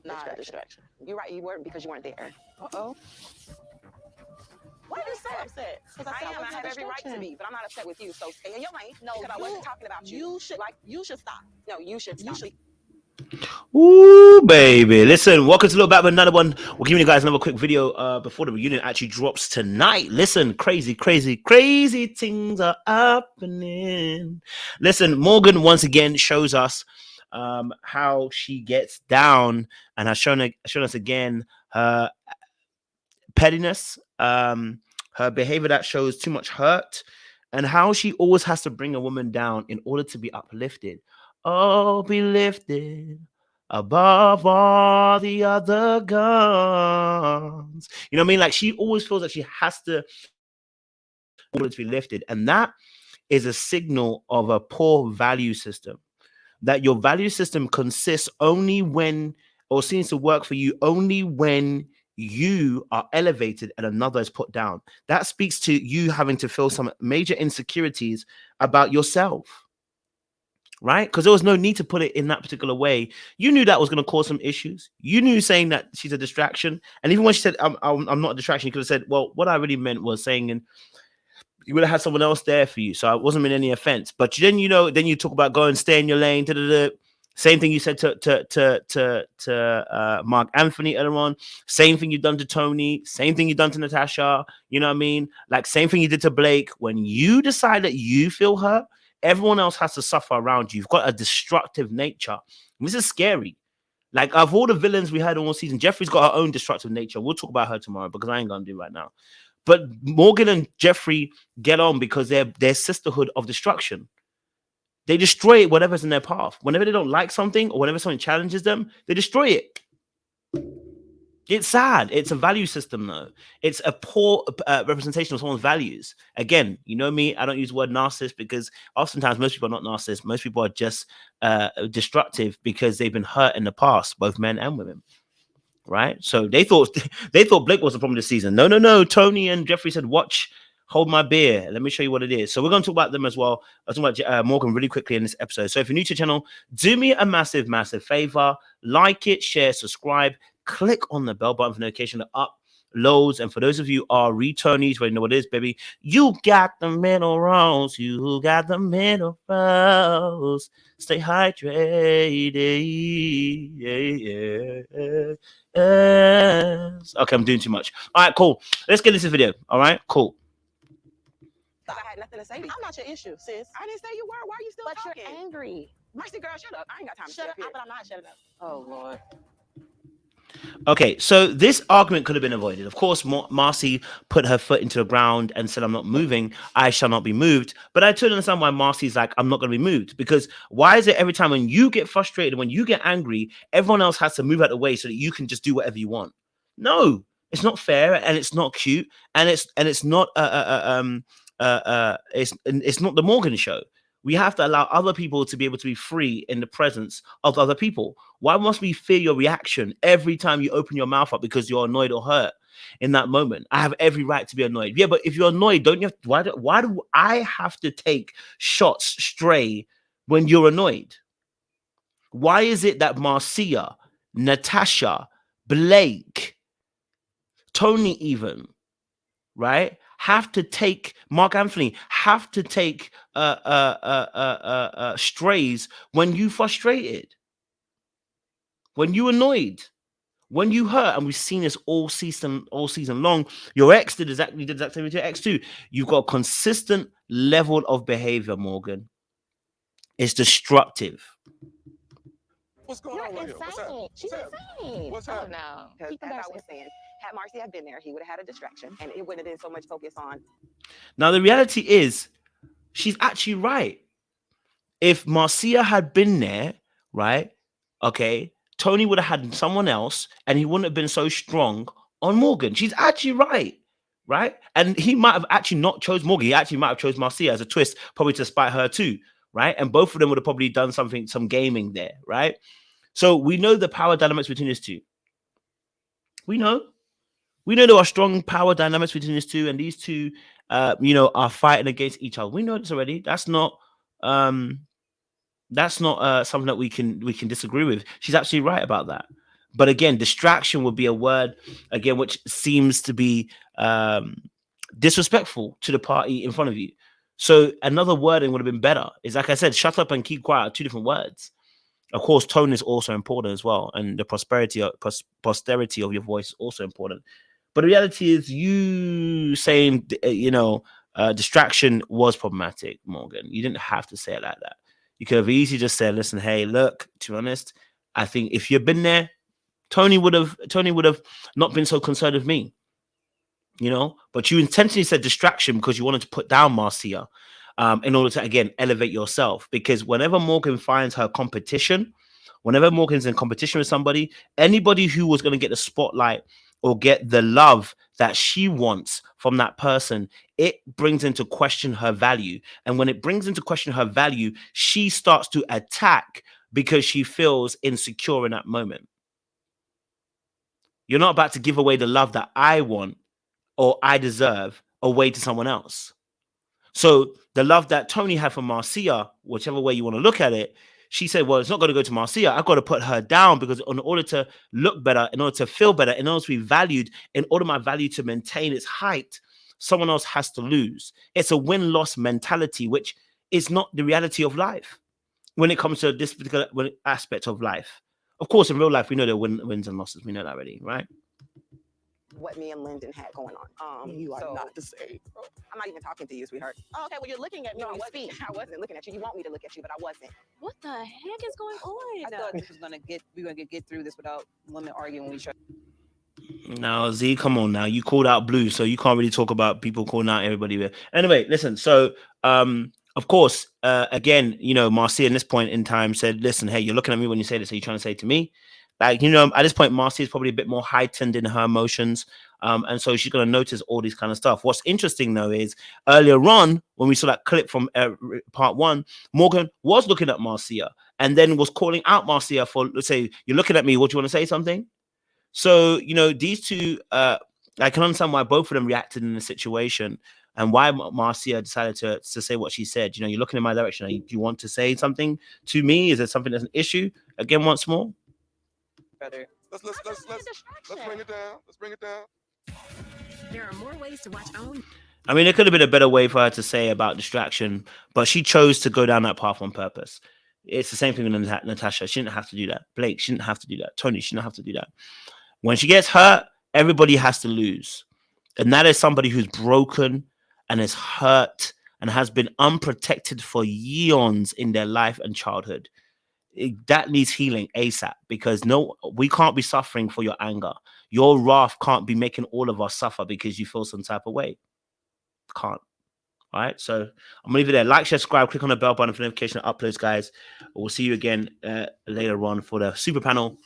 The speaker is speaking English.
Not a distraction. You're right. You weren't because you weren't there. Uh-oh. Why are you so upset? Because I am. I have every right to be, but I'm not upset with you. So stay in your lane. No, because I wasn't talking about you. You should stop. No, you should stop. Ooh, baby. Listen, welcome to Look Back with another one. We're giving you guys another quick video before the reunion actually drops tonight. Listen, crazy things are happening. Listen, Morgan once again shows us how she gets down and has shown us again her pettiness, her behavior that shows too much hurt, and how she always has to bring a woman down in order to be uplifted. Oh, be lifted above all the other guns. You know what I mean? Like she always feels like she has to in order to be lifted. And that is a signal of a poor value system. That your value system consists only when, or seems to work for you only when you are elevated and another is put down. That speaks to you having to feel some major insecurities about yourself, right? Because there was no need to put it in that particular way. You knew that was going to cause some issues. You knew saying that she's a distraction. And even when she said, I'm not a distraction, you could have said, well, what I really meant was saying, and you would have had someone else there for you. So I wasn't meant any offense. But then, then you talk about going, stay in your lane. Same thing you said to Mark Anthony earlier on. Same thing you've done to Tony. Same thing you've done to Natasha. You know what I mean? Like same thing you did to Blake. When you decide that you feel hurt, everyone else has to suffer around you. You've got a destructive nature. And this is scary. Like of all the villains we had all season, Jeffrey's got her own destructive nature. We'll talk about her tomorrow because I ain't gonna do it right now. But Morgan and Jeffrey get on because they're sisterhood of destruction. They destroy whatever's in their path. Whenever they don't like something or whenever something challenges them, they destroy it. It's sad. It's a value system, though. It's a poor representation of someone's values. Again, you know me, I don't use the word narcissist because oftentimes most people are not narcissists. Most people are just destructive because they've been hurt in the past, both men and women. Right? So they thought Blake was the problem this season. No. Tony and Jeffrey said, watch, hold my beer. Let me show you what it is. So we're going to talk about them as well. I'll talk about Morgan really quickly in this episode. So if you're new to the channel, do me a massive favor. Like it, share, subscribe, click on the bell button for notification to uploads. And for those of you who are returnees, where you know what it is, baby, you got the middle rows. You got the middle rows. Stay hydrated. Yeah. Okay, I'm doing too much. All right, cool. Let's get into this video. All right, cool. I had nothing to say to you. I'm not your issue, sis. I didn't say you were. Why are you still talking? You're angry. Mercy, girl, shut up. I ain't got time to shut up. But I'm not shutting up. Oh, Lord. Okay, so this argument could have been avoided. Of course, Marcy put her foot into the ground and said, I'm not moving. I shall not be moved. But I totally understand why Marcy's like, I'm not going to be moved. Because why is it every time when you get frustrated, when you get angry, everyone else has to move out of the way so that you can just do whatever you want? No, it's not fair and it's not cute. And it's not it's not the Morgan show. We have to allow other people to be able to be free in the presence of other people. Why must we fear your reaction every time you open your mouth up because you're annoyed or hurt in that moment? I have every right to be annoyed. Yeah, but if you're annoyed, don't you have, why do I have to take shots stray when you're annoyed? Why is it that Marcia, Natasha, Blake, Tony even, right, have to take Mark Anthony, have to take strays when you frustrated, when you annoyed, when you hurt? And we've seen this all season long. Your ex did exactly with your ex too. You've got a consistent level of behavior, Morgan. It's destructive. What's going on with you? She's insane. What's happening? Oh, no. Because as I was saying, had Marcy had been there, he would have had a distraction, and it wouldn't have been so much focus on. Now, the reality is, she's actually right. If Marcia had been there, right, okay, Tony would have had someone else, and he wouldn't have been so strong on Morgan. She's actually right? And he might have actually not chose Morgan. He actually might have chose Marcia as a twist, probably to spite her too, right? And both of them would have probably done some gaming there, right? So we know the power dynamics between these two. We know there are strong power dynamics between these two, and these two, are fighting against each other. We know this already. That's not something that we can disagree with. She's absolutely right about that. But again, distraction would be a word, again, which seems to be disrespectful to the party in front of you. So another wording would have been better. Is like I said, shut up and keep quiet are two different words. Of course, tone is also important as well, and the posterity of your voice is also important. But the reality is, you saying, distraction was problematic, Morgan. You didn't have to say it like that. You could have easily just said, "Listen, hey, look. To be honest, I think if you've been there, Tony would have not been so concerned with me." But you intentionally said distraction because you wanted to put down Marcia, in order to, again, elevate yourself. Because whenever Morgan finds her competition, whenever Morgan's in competition with somebody, anybody who was going to get the spotlight or get the love that she wants from that person, it brings into question her value. And when it brings into question her value, she starts to attack because she feels insecure in that moment. You're not about to give away the love that I want or I deserve away to someone else. So the love that Tony had for Marcia, whichever way you want to look at it, she said, well, it's not going to go to Marcia. I've got to put her down because in order to look better, in order to feel better, in order to be valued, in order my value to maintain its height, someone else has to lose. It's a win-loss mentality, which is not the reality of life when it comes to this particular aspect of life. Of course, in real life, we know there are wins and losses. We know that already, right? What me and Lyndon had going on. You are not the same, bro. I'm not even talking to you, sweetheart. Oh, okay, well, you're looking at me when you speak. I wasn't looking at you. You want me to look at you, but I wasn't. What the heck is going on? I thought this was we were gonna get through this without women arguing with each other. Now, Z, come on now. You called out Blue, so you can't really talk about people calling out everybody. Anyway, listen. So, of course, again, Marcia in this point in time said, listen, hey, you're looking at me when you say this. Are you trying to say to me? Like, at this point, Marcia is probably a bit more heightened in her emotions. And so she's going to notice all these kind of stuff. What's interesting, though, is earlier on, when we saw that clip from part 1, Morgan was looking at Marcia and then was calling out Marcia for, let's say, you're looking at me. What do you want to say something? So, these two, I can understand why both of them reacted in the situation and why Marcia decided to say what she said. You're looking in my direction. Do you want to say something to me? Is there something that's an issue? Again, once more. Let's bring it down. Let's bring it down. There are more ways to watch OWN. I mean, there could have been a better way for her to say about distraction, but she chose to go down that path on purpose. It's the same thing with Natasha. She didn't have to do that. Blake, she didn't have to do that. Tony, she didn't have to do that. When she gets hurt, everybody has to lose. And that is somebody who's broken and is hurt and has been unprotected for eons in their life and childhood. That needs healing ASAP, because we can't be suffering for your anger. Your wrath can't be making all of us suffer because you feel some type of way. Can't. All right, so I'm gonna leave it there. Like, share, subscribe, click on the bell button for notification of uploads, guys. We'll see you again later on for the super panel.